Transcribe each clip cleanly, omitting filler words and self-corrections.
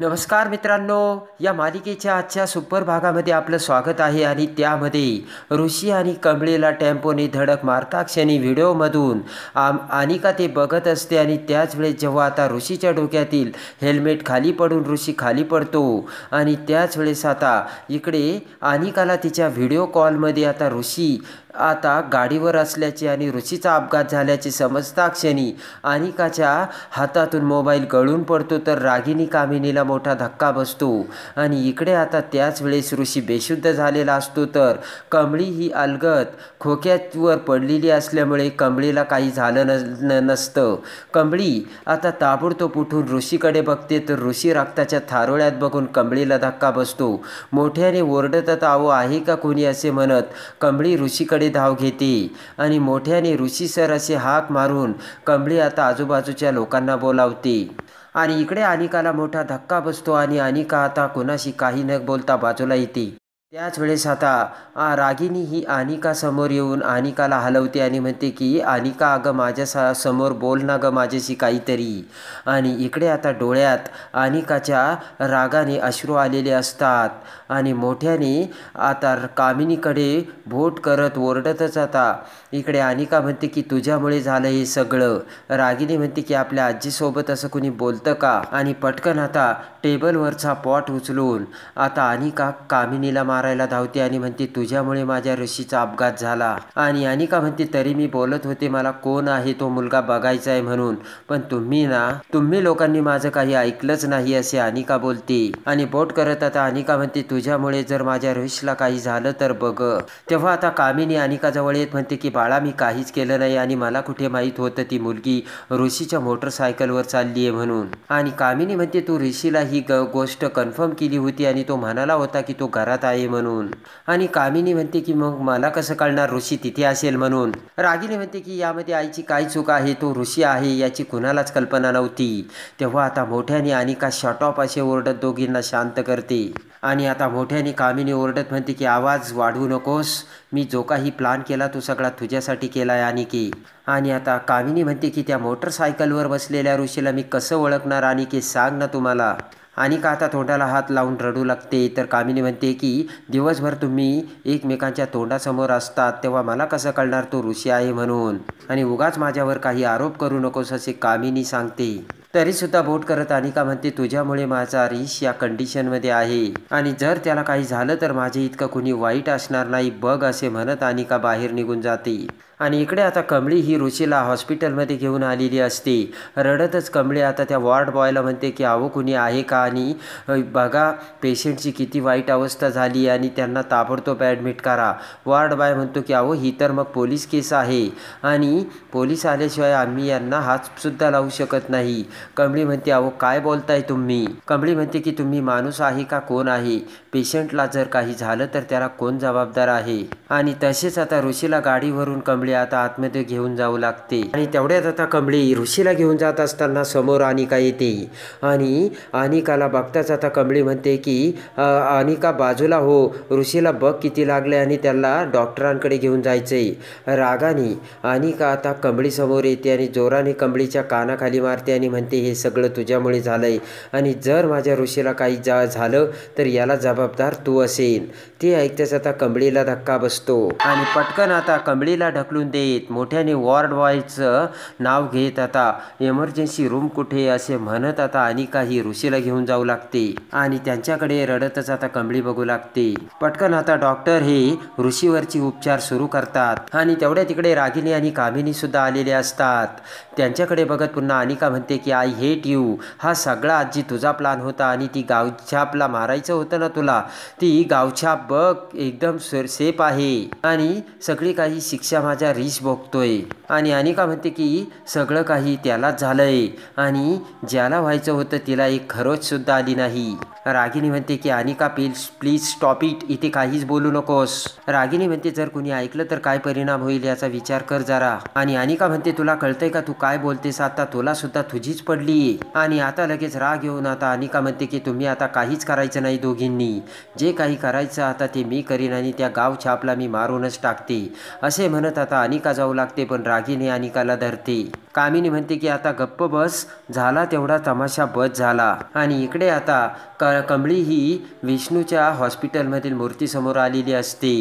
नमस्कार मित्रांनो, या मालिकेच्या आजच्या सुपर भागामध्ये आपलं स्वागत आहे आणि त्यामध्ये ऋषी आणि कमळीला टेम्पोने धडक मारता क्षणी व्हिडिओमधून अनिका ते बघत असते आणि त्याच वेळेस जेव्हा आता ऋषीच्या डोक्यातील हेल्मेट खाली पडून ऋषी खाली पडतो आणि त्याच वेळेस आता इकडे अनिकाला तिच्या व्हिडिओ कॉलमध्ये आता ऋषी आता गाडीवर असल्याचे आणि ऋषीचा अपघात झाल्याचे समजता क्षणी अनिकाच्या हातातून मोबाईल गळून पडतो तर रागिनी कामिनीला मोठा धक्का बसतो आणि इकडे आता त्याच वेळेस ऋषी बेशुद्ध झालेला असतो तर कमळी ही अलगद खोक्यावर पडलेली असल्यामुळे कमळीला काही झालं नसतं. कमळी आता ताबडतोब उठून ऋषीकडे बघते तर ऋषी रक्ताच्या थारोळ्यात बघून कमळीला धक्का बसतो. मोठ्याने ओरडत आहो आहे का कोणी असे म्हणत कमळी ऋषीकडे धाव घेते आणि मोठ्याने ऋषी सर असे हाक मारून कमळी आता आजूबाजूच्या लोकांना बोलावते. आणि इकडे अनिकाला मोठा धक्का बसतो आणि अनिका आता कोणाशी काही न बोलता बाजूला येते. त्याच वेळेस आता रागिनी ही अनिका समोर येऊन अनिकाला हलवते आणि म्हणते की अनिका अगं माझ्या समोर बोल ना गं माझ्याशी काहीतरी. आणि इकडे आता डोळ्यात अनिकाच्या रागाने अश्रू आलेले असतात आणि मोठ्याने आता कामिनीकडे बोट करत ओरडतच आता इकडे अनिका म्हणते की तुझ्यामुळे झालं हे सगळं. रागिनी म्हणते की आपल्या आजीसोबत असं कुणी बोलतं का. आणि पटकन आता टेबलवरचा पॉट उचलून आता अनिका कामिनीला मारायला धावते आणि म्हणते तुझ्यामुळे माझ्या ऋषीचा अपघात झाला. आणि अनिका म्हणते तरी मी बोलत होते मला कोण आहे तो मुलगा बघायचा आहे म्हणून, पण तुम्ही लोकांनी माझं काही ऐकलंच नाही असे अनिका बोलते. आणि बोट करत आता अनिका म्हणते तुझ्यामुळे जर माझ्या ऋषीला काही झालं तर बघ. तेव्हा आता कामिनी अनिकाजवळ येत म्हणते की बाळा मी काहीच केलं नाही आणि मला कुठे माहीत होतं ती मुलगी ऋषीच्या मोटरसायकलवर चालली आहे म्हणून. आणि कामिनी म्हणते तू ऋषीला ही गोष्ट कन्फर्म केली होती आणि तो म्हणाला होता की तो घरात आहे म्हणून. आणि कामिनी म्हणते की मग मला कसं कळणार ऋषी तिथे असेल म्हणून. रागिनी म्हणते की यामध्ये आईची काय चूक आहे, तो ऋषी आहे याची कुणालाच कल्पना नव्हती. तेव्हा आता मोठ्याने अनिका शट ऑफ असे ओरडत दोघींना शांत करते. आणि आता मोठ्याने कामिनी ओरडत म्हणते की आवाज वाढवू नकोस, मी जो काही प्लान केला तो सगळा तुझ्यासाठी केला आहे अनिके. आणि आता कामिनी म्हणते की त्या मोटरसायकलवर बसलेल्या ऋषीला मी कसं ओळखणार अनिके सांग ना तुम्हाला. अनिका आता तोंडाला हात लावून रडू लागते तर कामिनी म्हणते की दिवसभर तुम्ही एकमेकांच्या तोंडासमोर असतात तेव्हा मला कसं कळणार तो ऋषी आहे म्हणून. आणि उगाच माझ्यावर काही आरोप करू नकोस असे कामिनी सांगते. तरीसुद्धा बोट करत अनिका म्हणते तुझ्यामुळे माझा ऋषी या कंडिशनमध्ये आहे आणि जर त्याला काही झालं तर माझे इतकं कुणी वाईट असणार नाही बघ असे म्हणत अनिका बाहेर निघून जाते. आणि इकडे आता कमळी ही ऋषीला हॉस्पिटलमध्ये घेऊन आलेली असते. रडतच कमळी आता त्या वॉर्ड बॉयला म्हणते की अहो कुणी आहे का आणि बघा पेशंटची किती वाईट अवस्था झाली आणि त्यांना ताबडतोब ॲडमिट करा. वॉर्ड बॉय म्हणतो की अहो ही तर मग पोलीस केस आहे आणि पोलीस आल्याशिवाय आम्ही यांना हातसुद्धा लावू शकत नाही. कमळी म्हणते अहो काय बोलताय तुम्ही. कमळी म्हणते की तुम्ही माणूस आहे का कोण आहे, पेशंटला जर काही झालं तर त्याला कोण जबाबदार आहे. आणि तसेच आता ऋषीला गाडीवरून कमळी आता आतमध्ये घेऊन जाऊ लागते. आणि तेवढ्यात आता कमळी ऋषीला घेऊन जात असताना समोर अनिका येते आणि अनिकाला बघताच आता कमळी म्हणते की अनिका बाजूला हो, ऋषीला बघ किती लागले आणि त्याला डॉक्टरांकडे घेऊन जायचंय. रागाने अनिका आता कमळी समोर येते आणि जोराने कमळीच्या कानाखाली मारते आणि म्हणते हे सगळं तुझ्यामुळे झालंय आणि जर माझ्या ऋषीला काही झालं तर याला जबाबदार तू असेल. ते ऐकताच आता कमळीला धक्का बसतो आणि पटकन आता कमळीला ढकलून देत मोठ्याने वॉर्ड बॉयचं नाव घेत आता इमर्जन्सी रूम कुठे असे म्हणत आता अनिका ही ऋषीला घेऊन जाऊ लागते. आणि त्यांच्याकडे रडतच आता कमळी बघू लागते. पटकन आता डॉक्टर हे ऋषीवरची उपचार सुरू करतात आणि तेवढ्या तिकडे रागिनी आणि कामिनी सुद्धा आलेले असतात. त्यांच्याकडे बघत पुन्हा अनिका म्हणते की आय हेट यू, हा सगळा आजी तुझा प्लान होता आणि ती गावछापला मारायचं होतं ना तुला, ती गावछाप बघ एकदम सेफ आहे आणि सगळी काही शिक्षा माझ्या ऋषी भोगतोय. आणि अनिका म्हणते की सगळं काही त्यालाच झालंय आणि ज्याला व्हायचं होतं तिला एक खरोच सुद्धा आली नाही. रागिनी म्हणते की अनिका प्लीज स्टॉप इट, इथे काहीच बोलू नकोस. रागिनी म्हणते जर कुणी ऐकलं तर काय परिणाम होईल याचा विचार कर जरा. आणि अनिका म्हणते तुला कळतंय का तू काय बोलतेस, आता तुला सुद्धा तुझीच पडली. आणि आता लगेच राग येऊन आता अनिका म्हणते की तुम्ही आता काहीच करायचं नाही दोघींनी, जे काही करायचं आता ते मी करीन आणि त्या गाव छापला मी मारूनच टाकते असे म्हणत आता अनिका जाऊ लागते. पण रागिनी अनिकाला धरते कामिनी म्हणते की आता गप्प बस, झाला तेवढा तमाशा बस झाला. आणि इकडे आता कमळी ही विष्णूच्या हॉस्पिटलमधील मूर्तीसमोर आलेली असते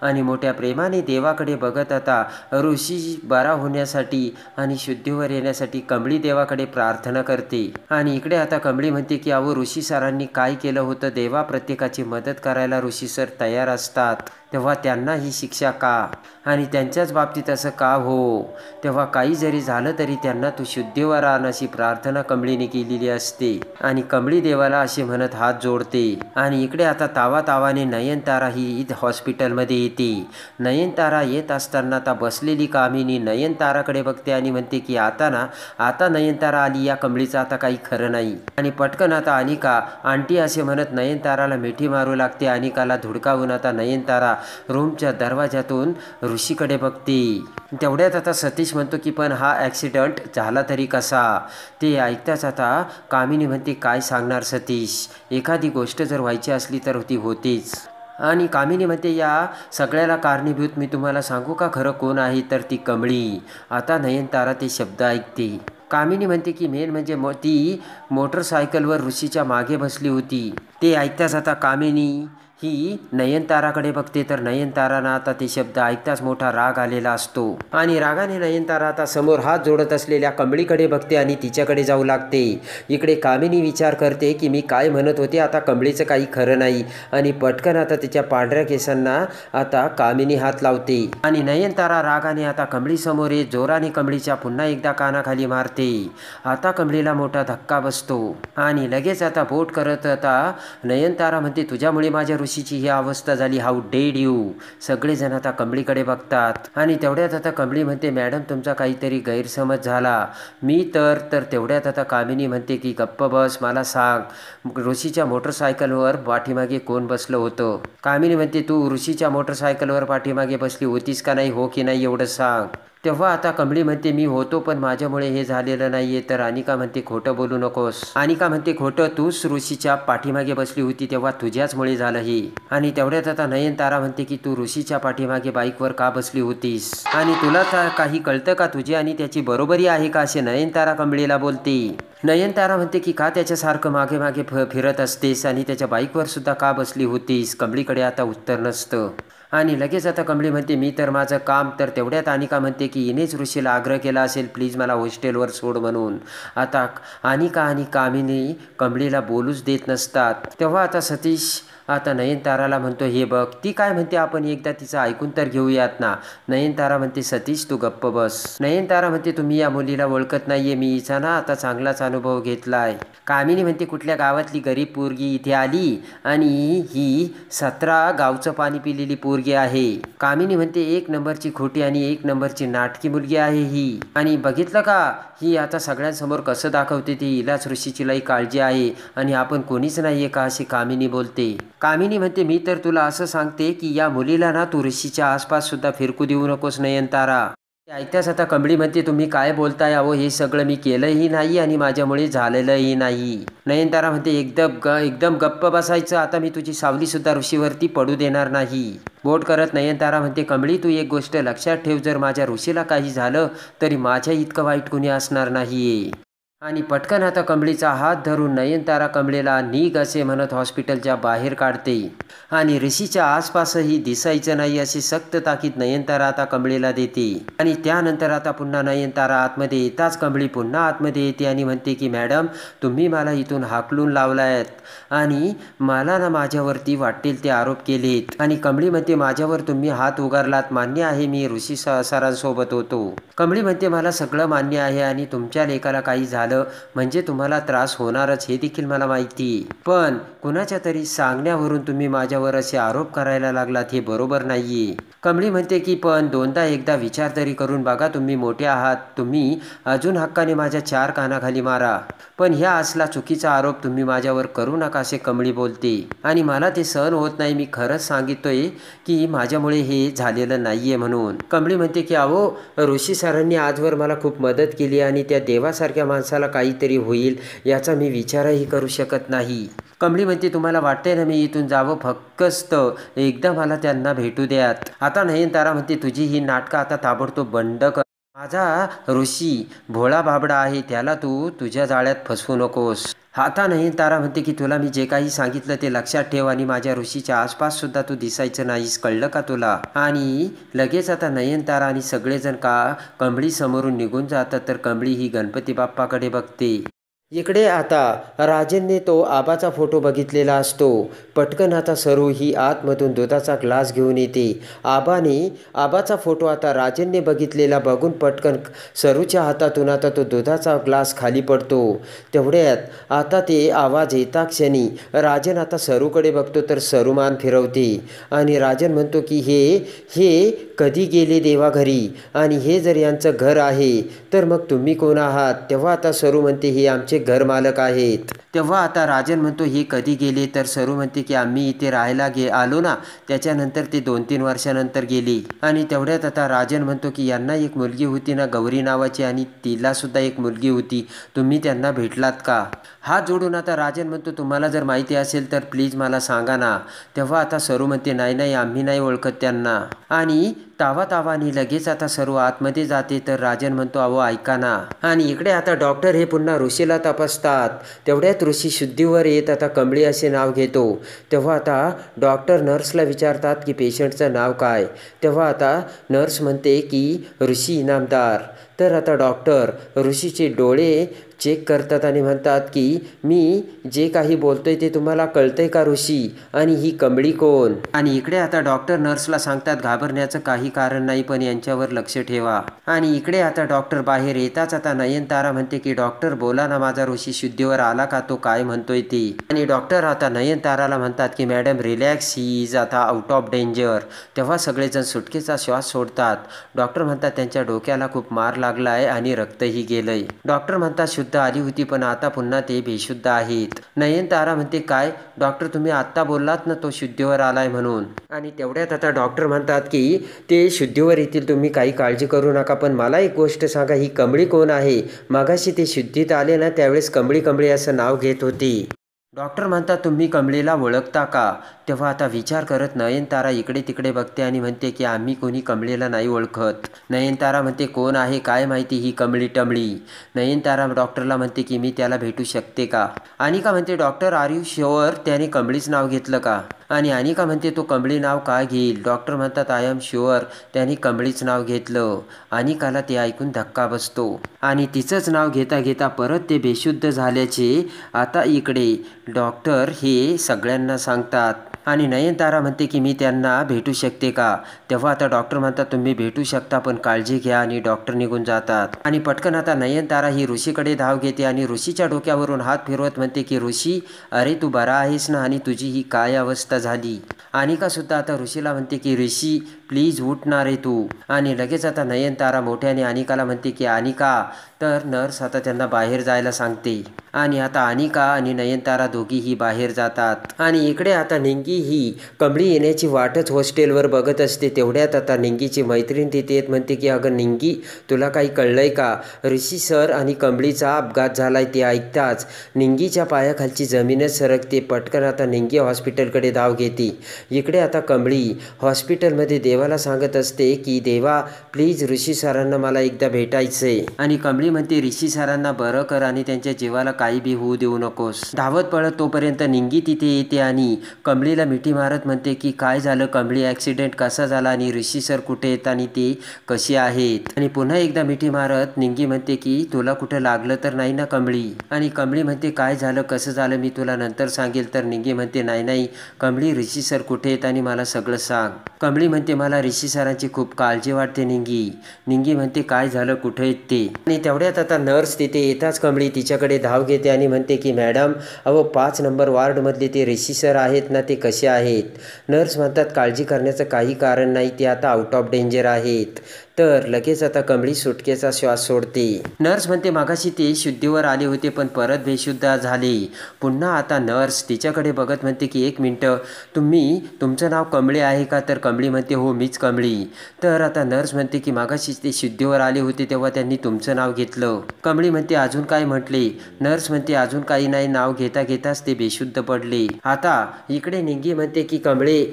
आणि मोठ्या प्रेमाने देवाकडे बघत आता ऋषी बरा होण्यासाठी आणि शुद्धीवर येण्यासाठी कमळी देवाकडे प्रार्थना करते. आणि इकडे आता कमळी म्हणते की अहो ऋषी सरांनी काय केलं होतं, देवा प्रत्येकाची मदत करायला ऋषी सर तयार असतात, तेव्हा त्यांना ही शिक्षा का, आणि त्यांच्याच बाबतीत असं का हो, तेव्हा काही जरी झालं तरी त्यांना तू शुद्धीवर आण अशी प्रार्थना कमळीने केलेली असते. आणि कमळी देवाला असे म्हणत हात जोडते. आणि इकडे आता तावातावाने नयनतारा ही हॉस्पिटलमध्ये येते. नयनतारा येत असताना आता बसलेली कामिनी नयनताराकडे बघते आणि म्हणते की आता नयनतारा आली, या कमळीचं आता काही खरं नाही. आणि पटकन आता अनिका आंटी असे म्हणत नयनताराला मिठी मारू लागते. अनिकाला धुडकावून आता नयनतारा रूमच्या दरवाजातून ऋषीकडे बघते. तेवढ्यात आता सतीश म्हणतो की पण हा ॲक्सिडंट झाला तरी कसा. ते ऐकताच आता कामिनी म्हणते काय सांगणार सतीश, एखादी गोष्ट जर व्हायची असली तर ती होतीच. आणि कामिनी म्हणते या सगळ्याला कारणीभूत मी तुम्हाला सांगू का खरं कोण आहे, तर ती कमळी. आता नयनतारा ते शब्द ऐकते. कामिनी म्हणते की मेन म्हणजे ती मोटरसायकलवर ऋषीच्या मागे बसली होती. ते ऐकताच आता कामिनी ही नयनताराकडे बघते, तर नयनतारांना आता ते शब्द ऐकताच मोठा राग आलेला असतो. आणि रागाने नयनतारा आता समोर हात जोडत असलेल्या कमळीकडे बघते आणि तिच्याकडे जाऊ लागते. इकडे कामिनी विचार करते की मी काय म्हणत होते, आता कमळीचं काही खरं नाही. आणि पटकन आता तिच्या पांढऱ्या केसांना आता कामिनी हात लावते. आणि नयनतारा रागाने आता कमळी समोर येत जोराने कमळीच्या पुन्हा एकदा कानाखाली मारते. आता कमळीला मोठा धक्का बसतो. आणि लगेच आता बोट करत आता नयनतारा म्हणते तुझ्यामुळे माझ्या ऋषीची ही अवस्था झाली, हाऊ डेड यू. सगळेजण आता कमळीकडे बघतात. आणि तेवढ्यात आता कमळी म्हणते मॅडम तुमचा काहीतरी गैरसमज झाला. मी तर तेवढ्यात आता कामिनी म्हणते की गप्प बस, मला सांग ऋषीच्या मोटरसायकलवर पाठीमागे कोण बसलं होतं. कामिनी म्हणते तू ऋषीच्या मोटरसायकलवर पाठीमागे बसली होतीस का नाही, हो की नाही एवढं सांग. तेव्हा आता कमळी म्हणते मी होतो पण माझ्यामुळे हे झालेलं नाहीये. तर अनिका म्हणते खोटं बोलू नकोस. अनिका म्हणते खोटं, तूच ऋषीच्या पाठीमागे बसली होती तेव्हा तुझ्याचमुळे झालं हे. आणि तेवढ्यात आता नयनतारा म्हणते की तू ऋषीच्या पाठीमागे बाईकवर का बसली होतीस आणि तुला काही कळतं का, तुझी आणि त्याची बरोबरी आहे का, असे नयनतारा कमळीला बोलते. नयनतारा म्हणते की का त्याच्यासारखं मागे मागे फिरत असतेस आणि त्याच्या बाईकवर सुद्धा का बसली होतीस. कमळीकडे आता उत्तर नसतं. आणि लगेच आता कमळी म्हणते मी तर माझं काम. तर तेवढ्यात अनिका म्हणते की हिनेच ऋषीला आग्रह केला असेल प्लीज मला हॉस्टेलवर सोड म्हणून. आता अनिका आणि कामिनी कमळीला बोलूच देत नसतात. तेव्हा आता सतीश आता नयनताराला म्हणतो हे बघ ती काय म्हणते, आपण एकदा तिचं ऐकून तर घेऊयात ना. नयनतारा म्हणते सतीश तू गप्प बस. नयनतारा म्हणते तुम्ही या मुलीला ओळखत नाहीये, मी हिचा ना आता चांगलाच अनुभव घेतलाय. कामिनी म्हणते कुठल्या गावातली गरीब पोरगी इथे आली आणि ही 17 गावचं पाणी पिलेली पोरगी आहे. कामिनी म्हणते 1 नंबरची खोटी आणि 1 नंबरची नाटकी मुलगी आहे ही. आणि बघितलं का ही आता सगळ्यांसमोर कसं दाखवते ती, हिलाच ऋषीची लई काळजी आहे आणि आपण कोणीच नाहीये का, अशी कामिनी बोलते. कामिनी म्हणते मी तर तुला असं सांगते की या मुलीला ना तू ऋषीच्या आसपास सुद्धा फिरकू देऊ नकोस नयनतारा. ऐकताच आता कमळी म्हणते तुम्ही काय बोलताय, अहो हे सगळं मी केलंही नाही आणि माझ्यामुळे झालेलंही नाही. नयनतारा म्हणते एकदम गप्प बसायचं, आता मी तुझी सावली सुद्धा ऋषीवरती पडू देणार नाही. बोट करत नयनतारा म्हणते कमळी तू एक गोष्ट लक्षात ठेव, जर माझ्या ऋषीला काही झालं तरी माझ्या इतकं वाईट कुणी असणार नाहीये. आणि पटकन आता कमळीचा हात धरून नयनतारा कमळीला निघ असे म्हणत हॉस्पिटलच्या बाहेर काढते. आणि ऋषीच्या आसपासही दिसायचं नाही अशी सक्त ताकीद नयनतारा आता कमळीला देते. आणि त्यानंतर आता पुन्हा नयनतारा आतमध्ये येताच कमळी पुन्हा आतमध्ये येते आणि म्हणते की मॅडम तुम्ही मला इथून हाकलून लावलायत आणि मला ना माझ्यावरती वाटेल ते आरोप केलेत. आणि कमळी म्हणते माझ्यावर तुम्ही हात उगारलात, मान्य आहे मी ऋषी सरांसोबत होतो. कमळी म्हणते मला सगळं मान्य आहे आणि तुमच्या लेकाला काही झालं म्हणजे तुम्हाला त्रास होणारच हे देखील मला माहिती, पण कुणाच्या तरी सांगण्यावरून तुम्ही माझ्यावर असे आरोप करायला लागलात हे बरोबर नाहीये. कमळी म्हणते की पण एकदा विचार तरी करून बघा, तुम्ही मोठे आहात, तुम्ही अजून हक्काने माझ्या 4 कानाखाली मारा, पण ह्या असला चुकीचा आरोप तुम्ही माझ्यावर करू नका असे कमळी बोलते. आणि मला ते सहन होत नाही, मी खरंच सांगितोय की माझ्यामुळे हे झालेलं नाहीये म्हणून. कमळी म्हणते की अहो ऋषी सरांनी आजवर मला खूप मदत केली आणि त्या देवासारख्या माणसाला काहीतरी होईल याचा मी विचारही करू शकत नाही. कमळी म्हणते तुम्हाला वाटतंय ना मी इथून जावं, फक्त एकदा मला त्यांना भेटू द्यात. आता नयनतारा म्हणते तुझी ही नाटकं आता ताबडतोब बंद कर. माझा ऋषी भोळा बाबडा आहे, त्याला तू तुझ्या जाळ्यात फसवू नकोस. आता नयनतारा म्हणते की तुला मी जे काही सांगितलं ते लक्षात ठेव आणि माझ्या ऋषीच्या आसपास सुद्धा तू दिसायचं नाहीस, कळलं का तुला. आणि लगेच आता नयनतारा आणि सगळेजण कमळी समोरून निघून जातात. तर कमळी ही गणपती बाप्पाकडे बघते. इकडे आता राजनने तो आबाचा फोटो बघितलेला असतो. पटकन आता सरू ही आतमधून दुधाचा ग्लास घेऊन येते. आबाचा फोटो आता राजनने बघितलेला बघून पटकन सरूच्या हातातून आता तो दुधाचा ग्लास खाली पडतो. तेवढ्यात आता ते आवाज येता क्षणी राजन आता सरूकडे बघतो. तर सरू मान फिरवते आणि राजन म्हणतो की हे कधी गेले देवाघरी आणि हे जर यांचं घर आहे तर मग तुम्ही कोण आहात. तेव्हा आता सरू म्हणते हे आमचे घर मालक आहेत. तेव्हा आता राजन म्हणतो हे कधी गेले. तर सरू म्हणते की आम्ही इथे राहायला आलो ना, त्याच्यानंतर ते 2-3 वर्षानंतर गेले. आणि तेवढ्यात आता राजन म्हणतो की यांना एक मुलगी होती ना गौरी नावाची, आणि तिला सुद्धा एक मुलगी होती, तुम्ही त्यांना भेटलात का. हात जोडून आता राजन म्हणतो तुम्हाला जर माहिती असेल तर प्लीज मला सांगा ना. तेव्हा आता सरू म्हणते नाही आम्ही नाही ओळखत त्यांना. आणि तावातावानी लगेच आता सरू आतमध्ये जाते. तर राजन म्हणतो अहो ऐका ना. आणि इकडे आता डॉक्टर हे पुन्हा ऋषीला तपासतात. तेवढ्यात ऋषी शुद्धीवर येत आता कमळी असे नाव घेतो. तेव्हा आता डॉक्टर नर्सला विचारतात की पेशंटचं नाव काय. तेव्हा आता नर्स म्हणते की ऋषी इनामदार. तर आता डॉक्टर ऋषीचे डोळे चेक करतात आणि म्हणतात की मी जे काही बोलतोय ते तुम्हाला कळतंय का ऋषी, आणि ही कमळी कोण. आणि इकडे आता डॉक्टर नर्सला सांगतात घाबरण्याचं काही कारण नाही, पण यांच्यावर लक्ष ठेवा. आणि इकडे आता डॉक्टर बाहेर येताच आता नयनतारा म्हणते की डॉक्टर बोला ना, माझा ऋषी शुद्धीवर आला का, तो काय म्हणतोय ते. आणि डॉक्टर आता नयनताराला म्हणतात की मॅडम रिलॅक्स, ही इज आता आउट ऑफ डेंजर. तेव्हा सगळेजण सुटकेचा श्वास सोडतात. डॉक्टर म्हणतात त्यांच्या डोक्याला खूप मार लागलाय आणि रक्तही गेलंय. डॉक्टर म्हणतात शुद्ध आली होती पण आता पुन्हा ते बेशुद्ध आहेत. नयनतारा म्हणते काय डॉक्टर, तुम्ही आत्ता बोललात ना तो शुद्धीवर आलाय म्हणून. आणि तेवढ्यात आता डॉक्टर म्हणतात की ते शुद्धीवर येतील, तुम्ही काही काळजी करू नका. पण मला एक गोष्ट सांगा, ही कमळी कोण आहे. मागाशी ते शुद्धीत आले ना त्यावेळेस कमळी असं नाव घेत होती. डॉक्टर म्हणतात तुम्ही कमळीला ओळखता का. तेव्हा आता विचार करत नयनतारा इकडे तिकडे बघते आणि म्हणते की आम्ही कोणी कमळीला नाही ओळखत. नयनतारा म्हणते कोण आहे काय माहिती ही कमळी टमळी. नयनतारा डॉक्टरला म्हणते की मी त्याला भेटू शकते का. अनिका म्हणते डॉक्टर आर यू शुअर त्याने कमळीच नाव घेतलं का. आणि अनिका म्हणते तो कमळी नाव का घेईल. डॉक्टर म्हणतात आय एम शुअर त्याने कमळीच नाव घेतलं. अनिकाला ते ऐकून धक्का बसतो आणि तिचंच नाव घेता घेता परत ते बेशुद्ध झाल्याचे आता इकडे डॉक्टर हे सगळ्यांना सांगतात. आणि नयनतारा म्हणते की मी त्यांना भेटू शकते का. तेव्हा आता डॉक्टर म्हणतात तुम्ही भेटू शकता पण काळजी घ्या, आणि डॉक्टर निघून जातात. आणि पटकन आता नयनतारा ही ऋषीकडे धाव घेते आणि ऋषीच्या डोक्यावरून हात फिरवत म्हणते की ऋषी अरे तू बरा आहेस ना, आणि तुझी ही काय अवस्था झाली. अनिका सुद्धा आता ऋषीला म्हणते की ऋषी प्लीज उठणार आहे तू. आणि लगेच आता नयनतारा मोठ्याने अनिकाला म्हणते की अनिका. तर नर्स आता त्यांना बाहेर जायला सांगते. आणि आता अनिका आणि नयनतारा दोघीही बाहेर जातात. आणि इकडे आता निंगी ही कमळी येण्याची वाटच हॉस्टेलवर बघत असते. तेवढ्यात आता निंगीची मैत्रीण तिथे येत म्हणते की अगं निंगी तुला काही कळलंय का, ऋषी सर आणि कमळीचा अपघात झालाय. ते ऐकताच निंगीच्या पायाखालची जमीनच सरकते. पटकन आता निंगी हॉस्पिटलकडे धाव घेते. इकडे आता कमळी हॉस्पिटलमध्ये देवाला सांगत असते की देवा प्लीज ऋषी सरांना मला एकदा भेटायचंय. आणि कमळी म्हणते ऋषी सरांना बरं कर आणि त्यांच्या जीवाला काही बी होऊ देऊ नकोस. धावत पळत तोपर्यंत निंगी तिथे येते आणि कमळीला मिठी मारत म्हणते की काय झालं कमळी, ॲक्सिडेंट कसा झाला आणि ऋषी सर कुठे आहेत आणि ते कसे आहेत. आणि पुन्हा एकदा मिठी मारत निंगी म्हणते की तुला कुठं लागलं तर नाही ना कमळी. आणि कमळी म्हणते काय झालं कसं झालं मी तुला नंतर सांगेल. तर निंगी म्हणते नाही कमळी ऋषी सर कुठे आहेत आणि मला सगळं सांग. कमळी म्हणते मला ऋषी सरांची खूप काळजी वाटते निंगी म्हणते काय झालं कुठे आहेत ते. आणि तेवढ्यात आता नर्स तिथे येताच कमळी तिच्याकडे धाव घेते आणि म्हणते की मॅडम अहो 5 नंबर वॉर्डमधले ते ऋषी सर आहेत ना ते कसे आहेत. नर्स म्हणतात काळजी करण्याचं काही कारण नाही, ते आता आउट ऑफ डेंजर आहेत. तर लगेच आता कमळी सुटकेचा श्वास सोडते. नर्स म्हणते मागाशी ते शुद्धीवर आले होते पण परत बेशुद्ध झाले. पुन्हा आता नर्स तिच्याकडे बघत म्हणते की 1 मिनटं तुमचं नाव कमळी आहे का. तर कमळी म्हणते हो मीच कमळी. तर आता नर्स म्हणते की मागाशी ते शुद्धीवर आले होते तेव्हा त्यांनी तुमचं नाव घेतलं. कमळी म्हणते अजून काय म्हटले. नर्स बस म्हणते अजून काही नाही, नाव घेता घेताच ते बेशुद्ध पडले. आता इकडे निंगी म्हणते की कमळे,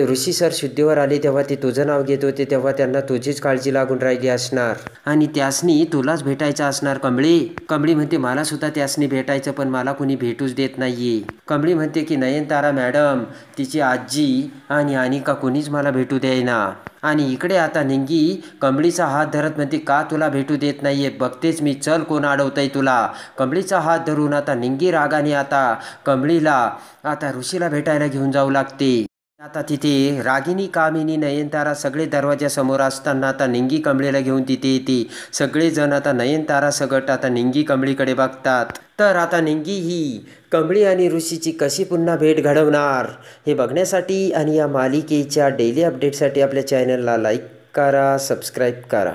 ऋषी सर शुद्धीवर आले तेव्हा ते तुझं नाव घेत होते तेव्हा त्यांना तुझीच काळजी लागून राहिली असणार आणि त्यासनी तुलाच भेटायचं असणार कमळे. कमळी म्हणते मला सुद्धा त्यासनी भेटायचं, पण मला कुणी भेटूच देत नाहीये. कमळी म्हणते की नयनतारा मॅडम, तिची आजी आणि अनिका कुणीच मला भेटू द्यायना. आणि इकडे आता निंगी कमळीचा हात धरत म्हणते का तुला भेटू देत नाहीये, बघतेच मी, चल कोण अडवतंय तुला. कमळीचा हात धरून आता निंगी रागाने आता कमळीला आता ऋषीला भेटायला घेऊन जाऊ लागते. आता तिथे रागिनी, कामिनी, नयनतारा सगळे दरवाजासमोर असताना आता निंगी कमळीला घेऊन तिथे येते. सगळेजण आता नयनतारा सगट आता निंगी कमळीकडे बघतात. तर आता निंगी ही कमळी आणि ऋषीची कशी पुन्हा भेट घडवणार हे बघण्यासाठी आणि या मालिकेच्या डेली अपडेटसाठी आपल्या चॅनलला लाईक करा, सबस्क्राईब करा.